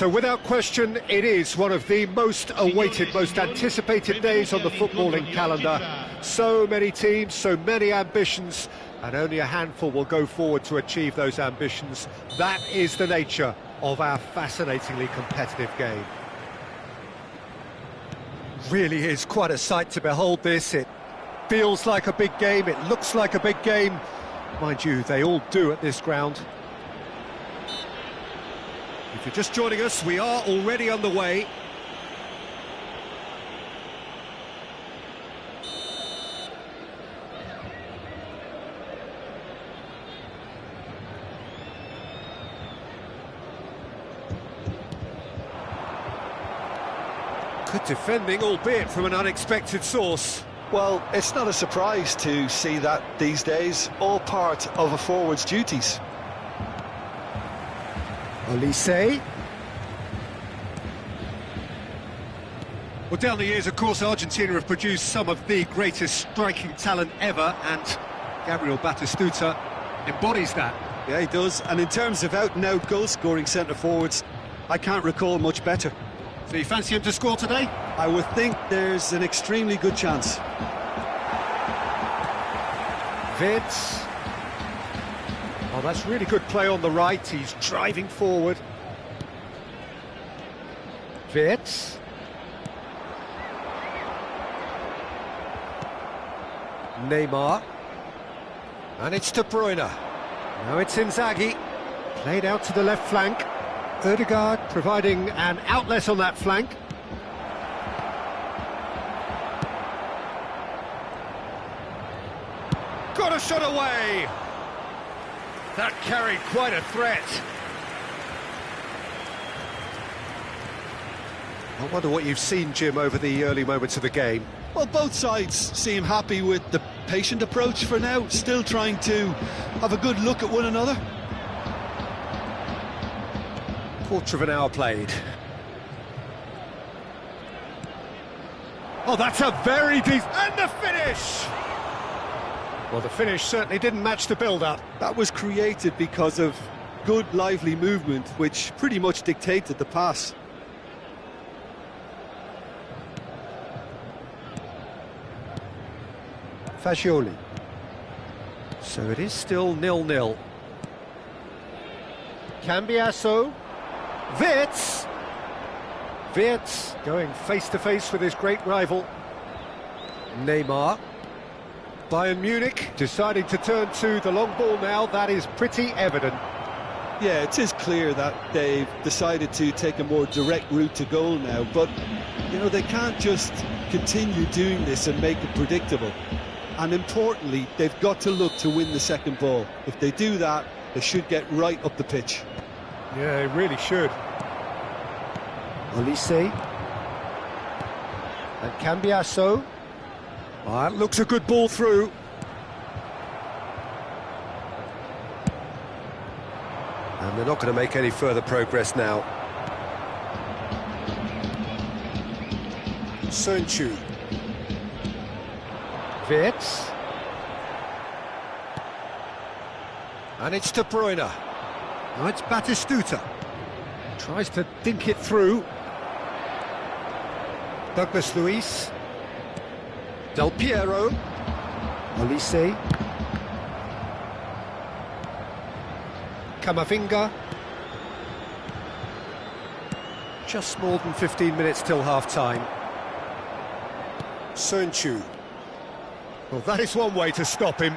So without question, it is one of the most awaited, most anticipated days on the footballing calendar. So many teams, so many ambitions, and only a handful will go forward to achieve those ambitions. That is the nature of our fascinatingly competitive game. Really is quite a sight to behold this. It feels like a big game, it looks like a big game. Mind you, they all do at this ground. If you're just joining us, we are already underway. Good defending, albeit from an unexpected source. Well, it's not a surprise to see that these days, all part of a forward's duties. Olise. Well, down the years, of course, Argentina have produced some of the greatest striking talent ever, and Gabriel Batistuta embodies that. Yeah, he does. And in terms of out-and-out goal-scoring centre-forwards, I can't recall much better. So you fancy him to score today? I would think there's an extremely good chance. Vitz. Oh, that's really good play on the right. He's driving forward. Vitz. Neymar. And it's De Bruyne. Now it's Inzaghi. Played out to the left flank. Ødegaard providing an outlet on that flank. Got a shot away! That carried quite a threat. I wonder what you've seen, Jim, over the early moments of the game. Well, both sides seem happy with the patient approach for now, still trying to have a good look at one another. Quarter of an hour played. Oh, that's a very deep... And the finish! Well, the finish certainly didn't match the build-up. That was created because of good, lively movement, which pretty much dictated the pass. Fagioli. So it is still 0-0. Cambiasso. Vitz! Vitz going face-to-face with his great rival. Neymar. Bayern Munich deciding to turn to the long ball now. That is pretty evident. Yeah, it is clear that they've decided to take a more direct route to goal now, but, you know, they can't just continue doing this and make it predictable. And importantly, they've got to look to win the second ball. If they do that, they should get right up the pitch. Yeah, they really should. Olise. And Cambiasso. That looks a good ball through. And they're not going to make any further progress now. Sönchu. Vitz. And it's De Bruyne. Now it's Batistuta. Tries to dink it through. Douglas Luiz. Del Piero. Olise. Camavinga. Just more than 15 minutes till half-time. Sönchu. Well, that is one way to stop him.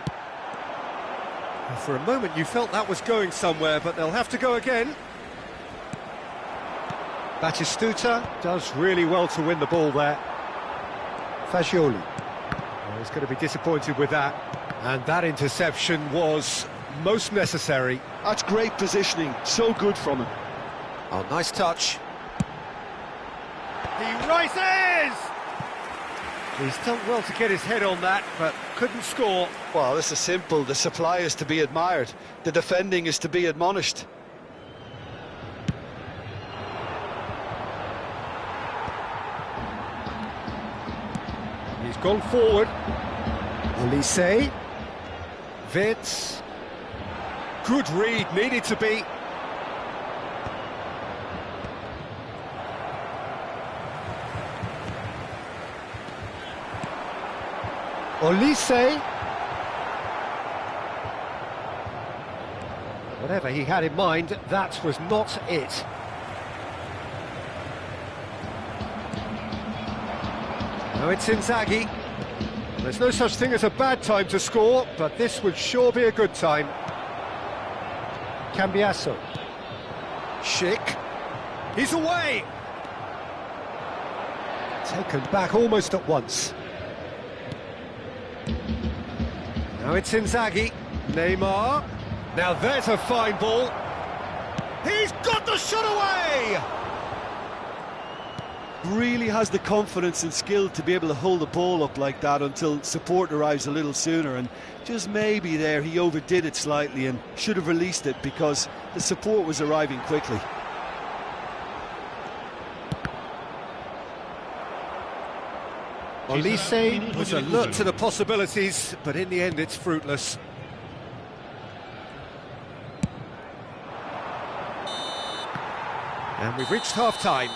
And for a moment you felt that was going somewhere, but they'll have to go again. Batistuta does really well to win the ball there. Fagioli. Well, he's going to be disappointed with that. And that interception was most necessary. That's great positioning, so good from him. Oh, nice touch. He rises! He's done well to get his head on that, but couldn't score. Well, this is simple. The supply is to be admired. The defending is to be admonished. He's gone forward. Olise. Vitz. Good read, needed to be. Olise. Whatever he had in mind, that was not it. Now it's Inzaghi. There's no such thing as a bad time to score, but this would sure be a good time. Cambiasso. Schick. He's away! Taken back almost at once. Now it's Inzaghi. Neymar. Now there's a fine ball. He's got the shot away! Really has the confidence and skill to be able to hold the ball up like that until support arrives a little sooner, and just maybe there he overdid it slightly and should have released it because the support was arriving quickly. Olise was alert to the possibilities, but in the end it's fruitless. And we've reached half-time.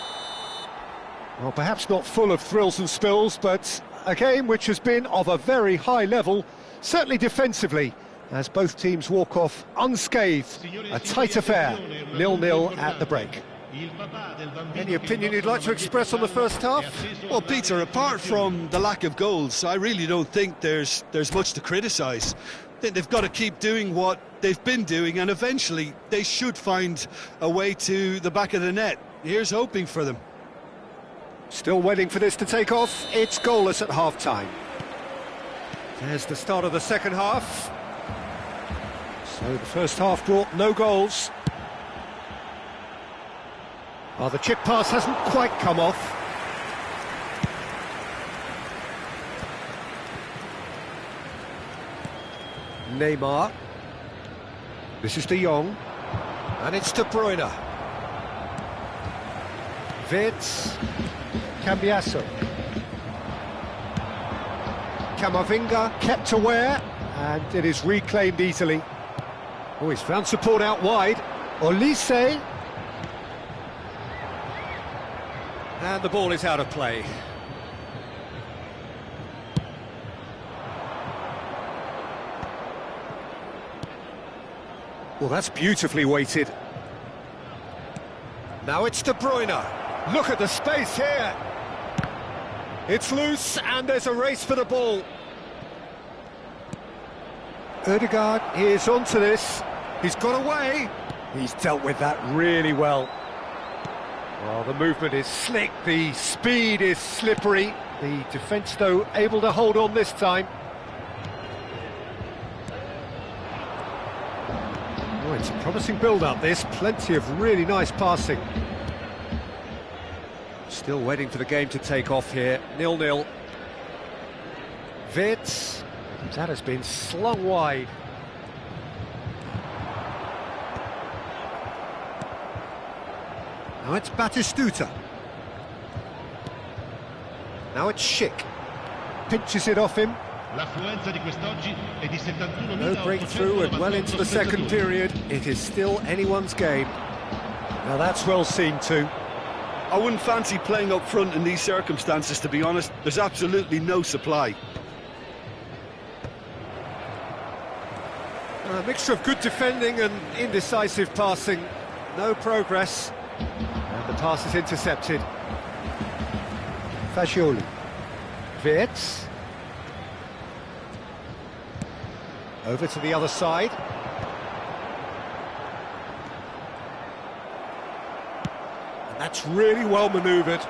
Well, perhaps not full of thrills and spills, but a game which has been of a very high level, certainly defensively, as both teams walk off unscathed. A tight affair, 0-0 at the break. Any opinion you'd like to express on the first half? Well, Peter, apart from the lack of goals, I really don't think there's much to criticise. I think they've got to keep doing what they've been doing, and eventually they should find a way to the back of the net. Here's hoping for them. Still waiting for this to take off. It's goalless at half-time. There's the start of the second half. So the first half brought no goals. Oh, the chip pass hasn't quite come off. Neymar. This is De Jong. And it's De Bruyne. Wirtz. Cambiasso. Camavinga kept aware, and it is reclaimed easily. Oh, he's found support out wide. Olise. And the ball is out of play. Well, that's beautifully weighted. Now it's De Bruyne. Look at the space here. It's loose, and there's a race for the ball. Ødegaard is onto this. He's got away. He's dealt with that really well. Well, the movement is slick, the speed is slippery. The defence, though, able to hold on this time. Oh, it's a promising build-up, this. Plenty of really nice passing. Still waiting for the game to take off here. 0-0. Wirtz. That has been slung wide. Now it's Batistuta. Now it's Schick. Pinches it off him. No breakthrough and well into the second period. It is still anyone's game. Now that's well seen too. I wouldn't fancy playing up front in these circumstances, to be honest. There's absolutely no supply. A mixture of good defending and indecisive passing. No progress. And the pass is intercepted. Fagioli. Wirtz. Over to the other side. And that's really well manoeuvred.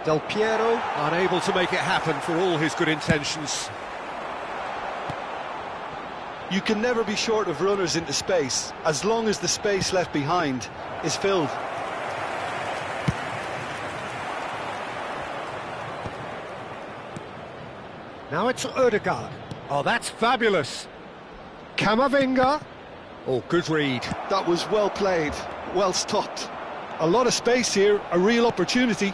Del Piero unable to make it happen for all his good intentions. You can never be short of runners into space, as long as the space left behind is filled. Now it's Ødegaard. Oh, that's fabulous. Camavinga. Oh, good read. That was well played, well stopped. A lot of space here, a real opportunity.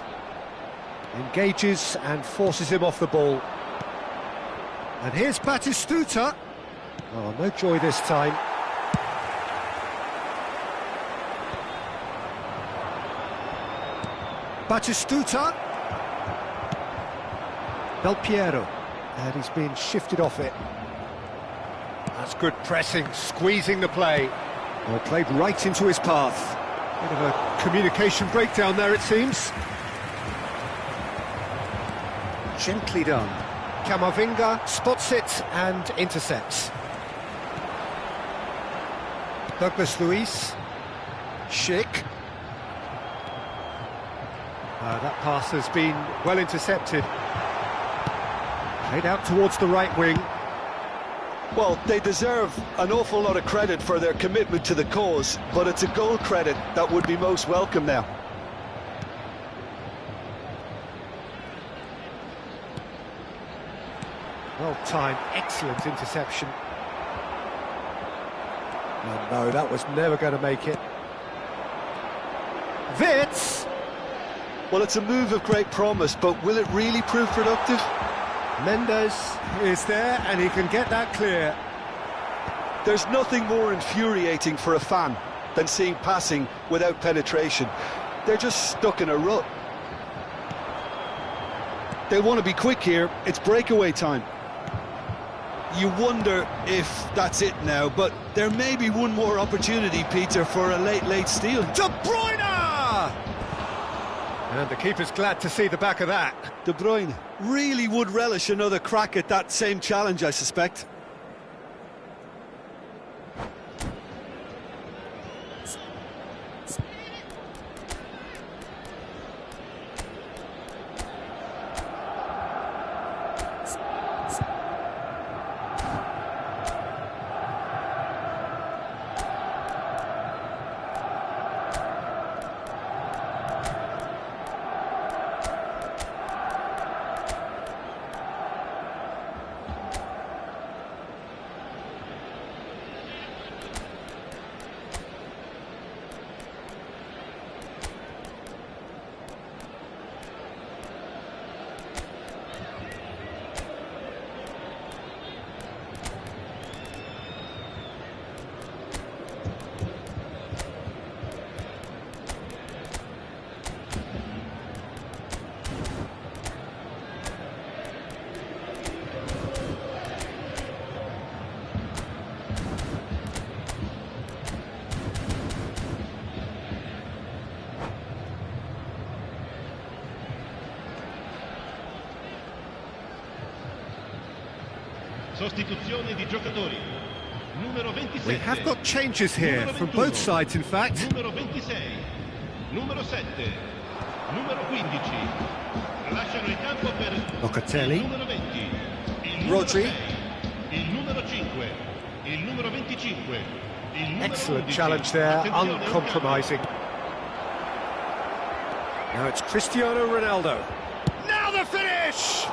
Engages and forces him off the ball. And here's Batistuta. Oh, no joy this time. Batistuta. Del Piero. And he's been shifted off it. That's good pressing, squeezing the play. Well, played right into his path. Bit of a communication breakdown there, it seems. Gently done. Camavinga spots it and intercepts. Douglas Luiz. Schick. That pass has been well intercepted. Played out towards the right wing. Well, they deserve an awful lot of credit for their commitment to the cause, but it's a goal credit that would be most welcome now. Well timed, excellent interception. No, that was never going to make it. Wits! Well, it's a move of great promise, but will it really prove productive? Mendes is there, and he can get that clear. There's nothing more infuriating for a fan than seeing passing without penetration. They're just stuck in a rut. They want to be quick here. It's breakaway time. You wonder if that's it now, but there may be one more opportunity, Peter, for a late steal. De Bruyne! And the keeper's glad to see the back of that. De Bruyne really would relish another crack at that same challenge, I suspect. Sostituzione di giocatori. Numero 27. We have got changes here from both sides, in fact. Numero 26. Numero 7. Numero 15. Lasciano il campo per Locatelli. il numero 20. Il numero Rodri. 6. Il numero 5. Il numero 25. Il numero Excellent 11. challenge there, Attenzione, uncompromising. Now it's Cristiano Ronaldo. Now the finish!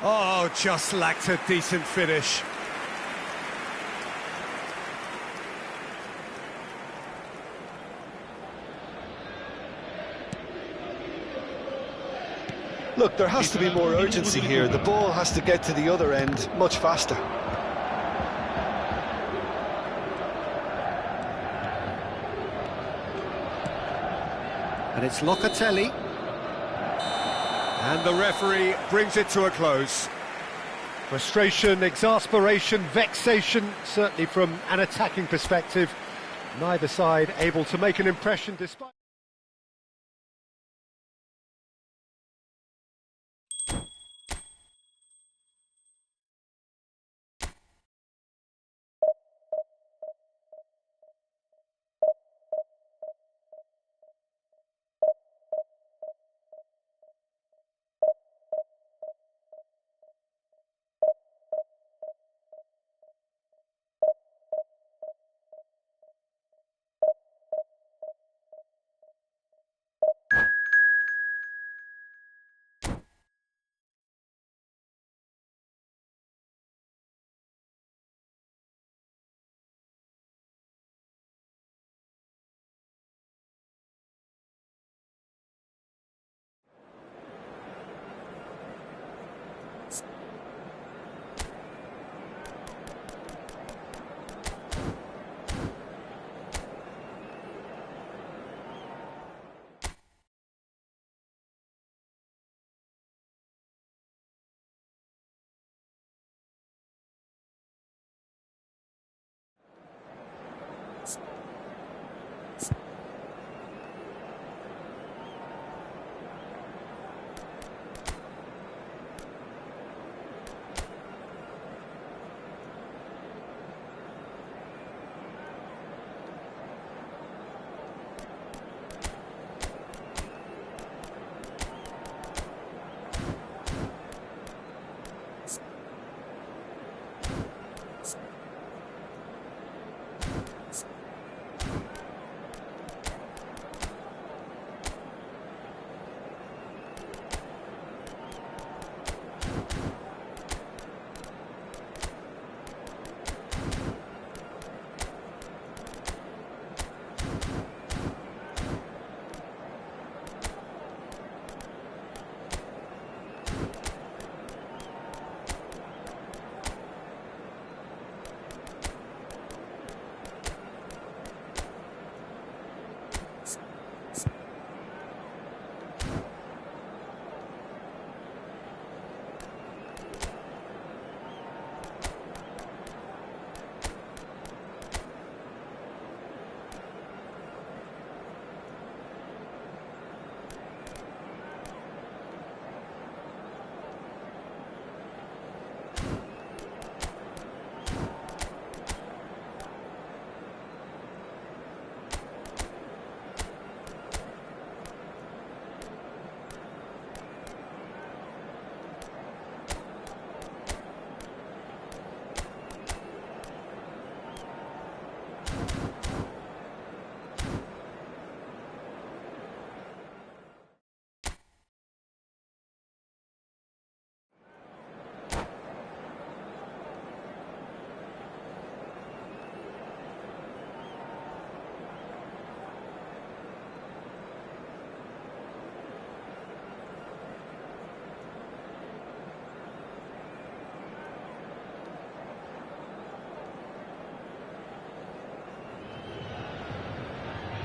Oh, just lacked a decent finish. Look, there has to be more urgency here. The ball has to get to the other end much faster. And it's Locatelli. And the referee brings it to a close. Frustration, exasperation, vexation, certainly from an attacking perspective. Neither side able to make an impression despite...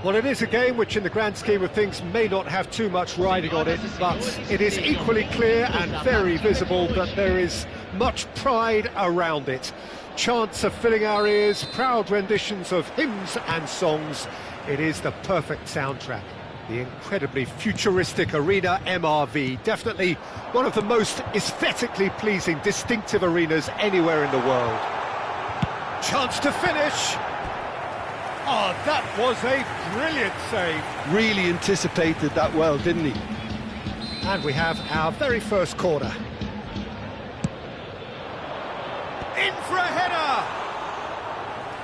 Well, it is a game which in the grand scheme of things may not have too much riding on it, but it is equally clear and very visible that there is much pride around it. Chants are filling our ears, proud renditions of hymns and songs. It is the perfect soundtrack. The incredibly futuristic arena MRV, definitely one of the most aesthetically pleasing, distinctive arenas anywhere in the world. Chance to finish. Oh, that was a brilliant save. Really anticipated that well, didn't he? And we have our very first corner. In for a header!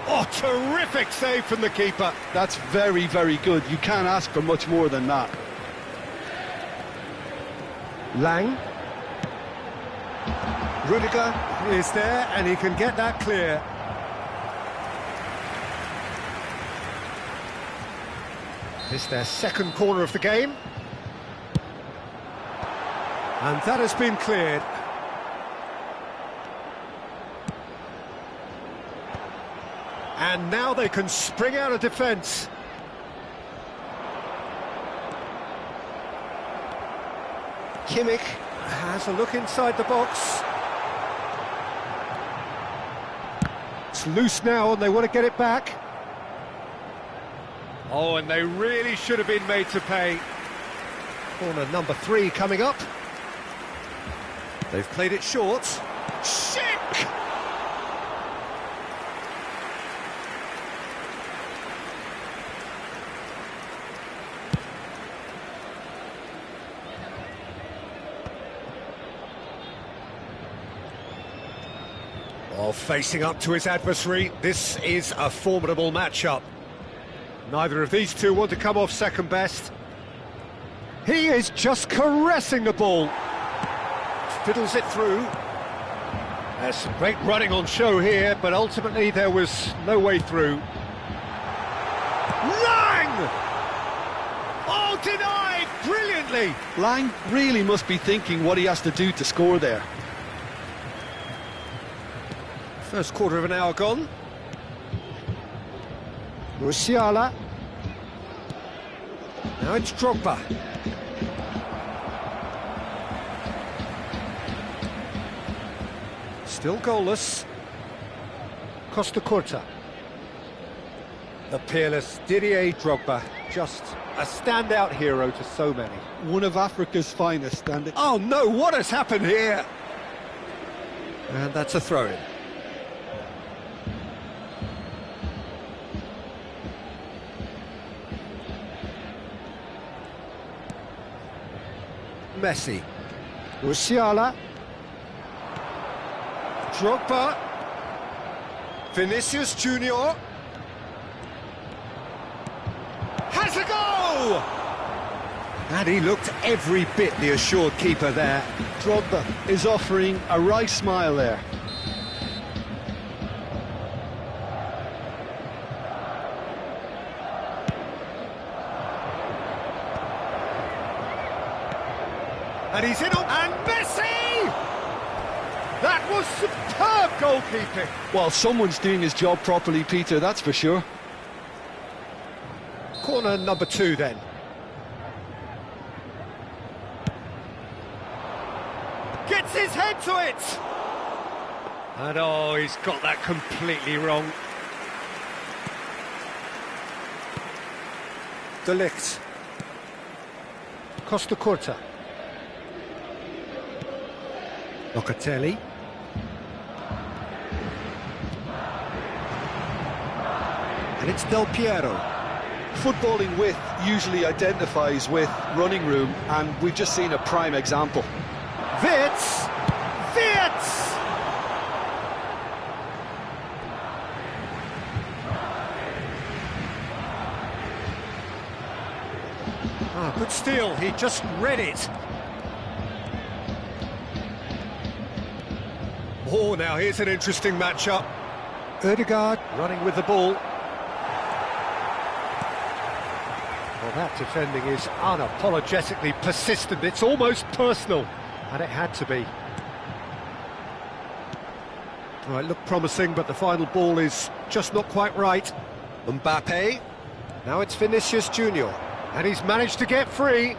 Oh, terrific save from the keeper. That's very, very good. You can't ask for much more than that. Lang. Rudiger is there, and he can get that clear. This is their second corner of the game. And that has been cleared. And now they can spring out of defence. Kimmich has a look inside the box. It's loose now and they want to get it back. Oh, and they really should have been made to pay. Corner number 3 coming up. They've played it short. Schick! Oh, facing up to his adversary, this is a formidable matchup. Neither of these two want to come off second best. He is just caressing the ball. Fiddles it through. There's some great running on show here, but ultimately there was no way through. Lang! Oh, denied brilliantly! Lang really must be thinking what he has to do to score there. First quarter of an hour gone. Musiala. Now it's Drogba. Still goalless. Costa Curta. The peerless Didier Drogba, just a standout hero to so many. One of Africa's finest, and Oh no, what has happened here? And that's a throw-in. Messi. Musiala. Drogba. Vinicius Junior. Has a go! And he looked every bit the assured keeper there. Drogba is offering a wry smile there. And he's in on... And Messi! That was superb goalkeeping. Well, someone's doing his job properly, Peter, that's for sure. Corner number 2 then. Gets his head to it! And oh, he's got that completely wrong. De Ligt. Costa Curta. Locatelli. And it's Del Piero. Footballing width usually identifies with running room, and we've just seen a prime example. Wirtz! Wirtz! Ah, good steal, he just read it. Oh, now here's an interesting matchup. Ødegaard running with the ball. Well, that defending is unapologetically persistent. It's almost personal, and it had to be. Well, it looked promising, but the final ball is just not quite right. Mbappe. Now it's Vinicius Junior, and he's managed to get free.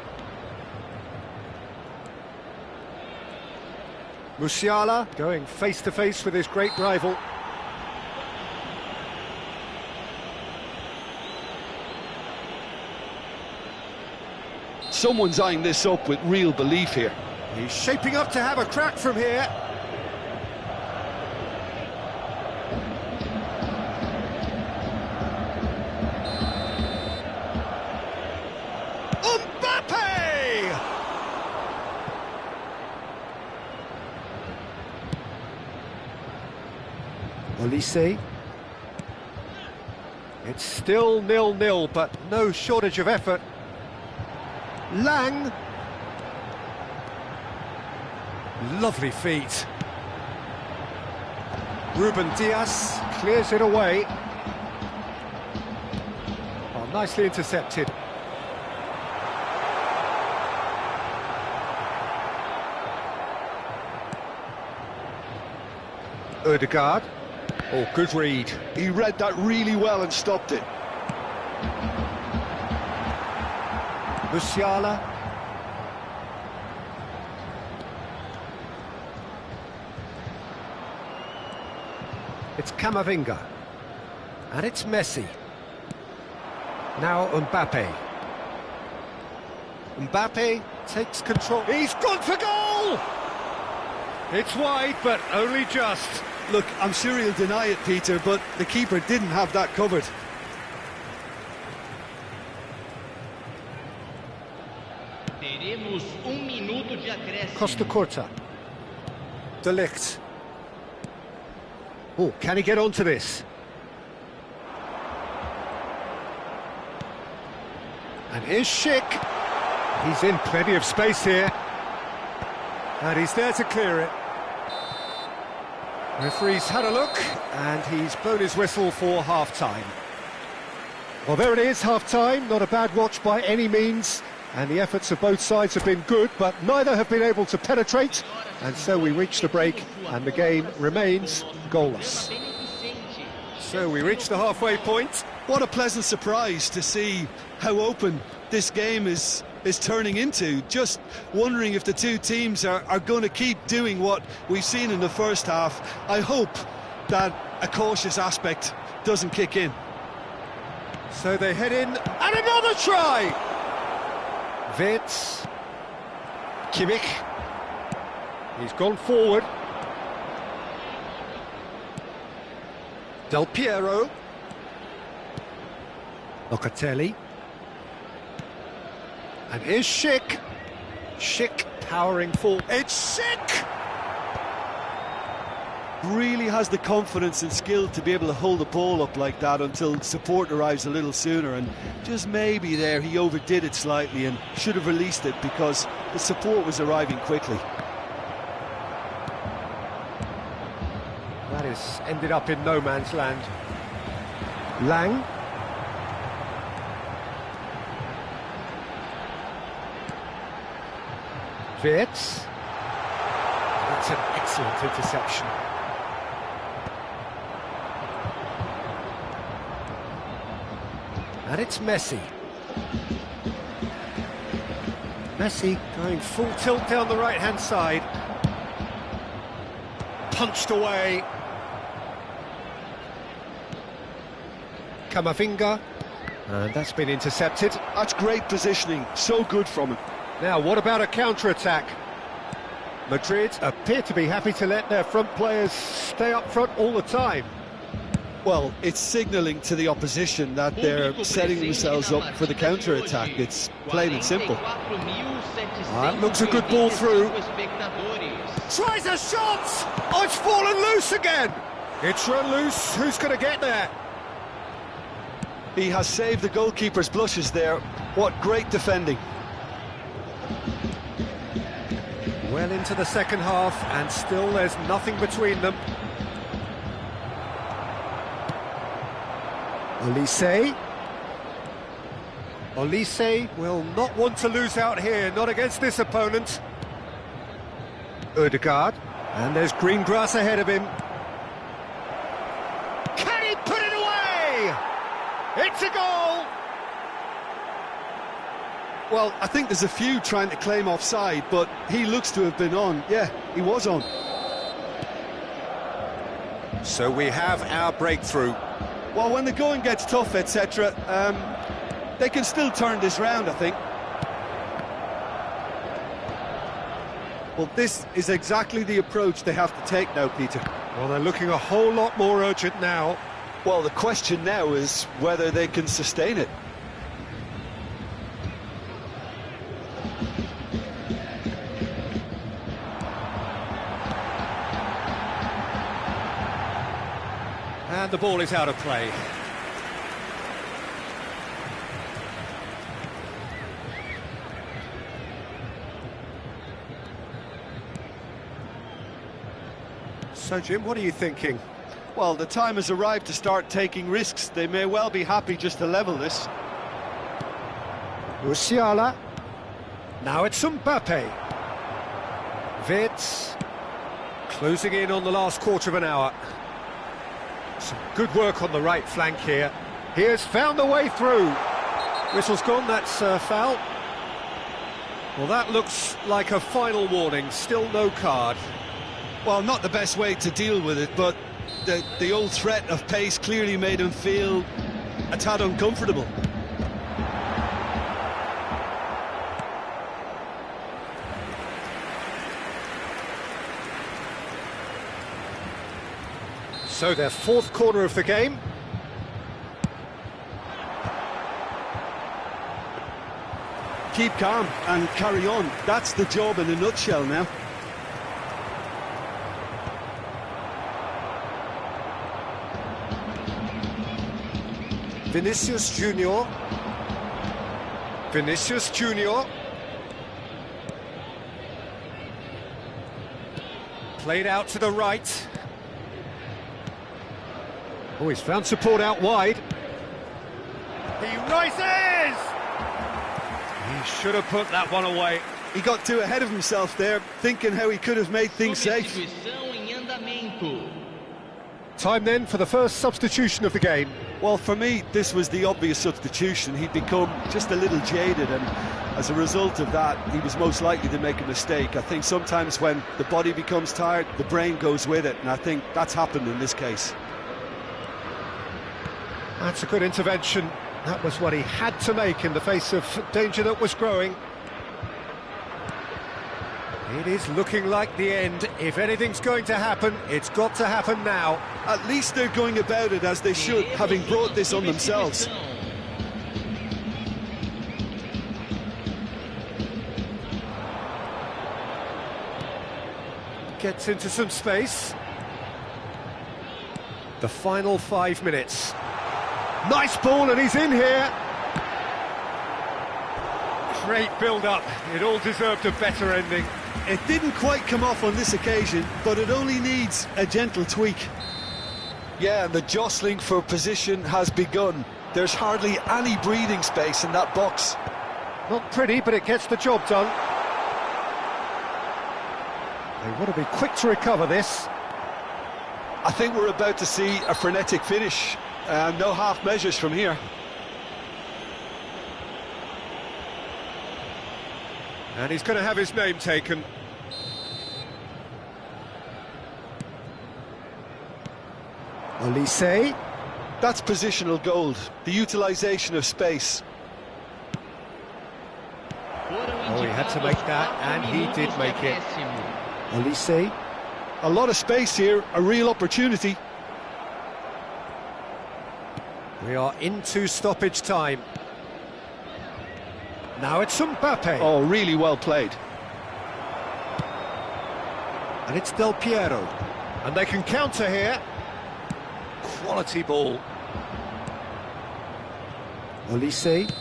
Musiala going face-to-face with his great rival. Someone's eyeing this up with real belief here. He's shaping up to have a crack from here. Mbappe! Olise. It's still 0-0, but no shortage of effort. Lang. Lovely feet. Ruben Dias clears it away. Oh, nicely intercepted. Ødegaard. Oh, good read. He read that really well and stopped it. Musiala. It's Camavinga. And it's Messi. Now Mbappe. Mbappe takes control. He's gone for goal! It's wide, but only just. Look, I'm sure he'll deny it, Peter, but the keeper didn't have that covered. Costa Curta. De Ligt. Oh, can he get onto this? And here's Schick. He's in plenty of space here. And he's there to clear it. Referee's had a look, and he's blown his whistle for half-time. Well, there it is, half-time. Not a bad watch by any means. And the efforts of both sides have been good, but neither have been able to penetrate. And so we reach the break, and the game remains goalless. So we reach the halfway point. What a pleasant surprise to see how open this game is turning into. Just wondering if the two teams are going to keep doing what we've seen in the first half. I hope that a cautious aspect doesn't kick in. So they head in, and another try! Wirtz. Kimmich. He's gone forward. Del Piero. Locatelli. And here's Schick. Schick powering forward. It's Schick! Really has the confidence and skill to be able to hold the ball up like that until support arrives a little sooner, and just maybe there he overdid it slightly and should have released it because the support was arriving quickly. That has ended up in no man's land. Lang. Wirtz. That's an excellent interception. And it's Messi. Messi going full tilt down the right-hand side. Punched away. Camavinga. And that's been intercepted. That's great positioning, so good from him. Now, what about a counter-attack? Madrid appear to be happy to let their front players stay up front all the time. Well, it's signalling to the opposition that they're setting themselves up for the counter-attack. It's plain and simple. That looks a good ball through. Tries a shot! Oh, it's fallen loose again! It's run loose. Who's going to get there? He has saved the goalkeeper's blushes there. What great defending. Well into the second half, and still there's nothing between them. Olise. Olise will not want to lose out here, not against this opponent. Ødegaard, and there's green grass ahead of him. Can he put it away? It's a goal! Well, I think there's a few trying to claim offside, but he looks to have been on. Yeah, he was on. So we have our breakthrough. Well, when the going gets tough, etc., they can still turn this round, I think. Well, this is exactly the approach they have to take now, Peter. Well, they're looking a whole lot more urgent now. Well, the question now is whether they can sustain it. And the ball is out of play. So, Jim, what are you thinking? Well, the time has arrived to start taking risks. They may well be happy just to level this. Musiala. Now it's Mbappe. Vitz. Closing in on the last quarter of an hour. Some good work on the right flank here. He has found the way through. Whistle's gone, that's foul. Well, that looks like a final warning, still no card. Well, not the best way to deal with it, but the old threat of pace clearly made him feel a tad uncomfortable. So their fourth corner of the game. Keep calm and carry on. That's the job in a nutshell now. Vinicius Junior. Vinicius Junior. Played out to the right. Oh, he's found support out wide. He rises! He should have put that one away. He got too ahead of himself there, thinking how he could have made things safe. Time then for the first substitution of the game. Well, for me, this was the obvious substitution. He'd become just a little jaded, and as a result of that, he was most likely to make a mistake. I think sometimes when the body becomes tired, the brain goes with it, and I think that's happened in this case. That's a good intervention. That was what he had to make in the face of danger that was growing. It is looking like the end. If anything's going to happen, it's got to happen now. At least they're going about it as they should, having brought this on themselves. Gets into some space. The final 5 minutes. Nice ball, and he's in here. Great build-up. It all deserved a better ending. It didn't quite come off on this occasion, but it only needs a gentle tweak. Yeah, and the jostling for position has begun. There's hardly any breathing space in that box. Not pretty, but it gets the job done. They want to be quick to recover this. I think we're about to see a frenetic finish. No half measures from here. And he's going to have his name taken. Olise. That's positional gold, the utilisation of space. Oh, he had to make that, and he did make it. Olise. A lot of space here, a real opportunity. We are into stoppage time. Now it's Mbappe. Oh, really well played. And it's Del Piero. And they can counter here. Quality ball. Olise.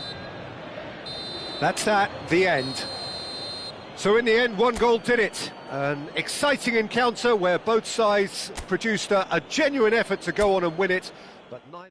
That's that, the end. So in the end, one goal did it. An exciting encounter where both sides produced a genuine effort to go on and win it, but neither...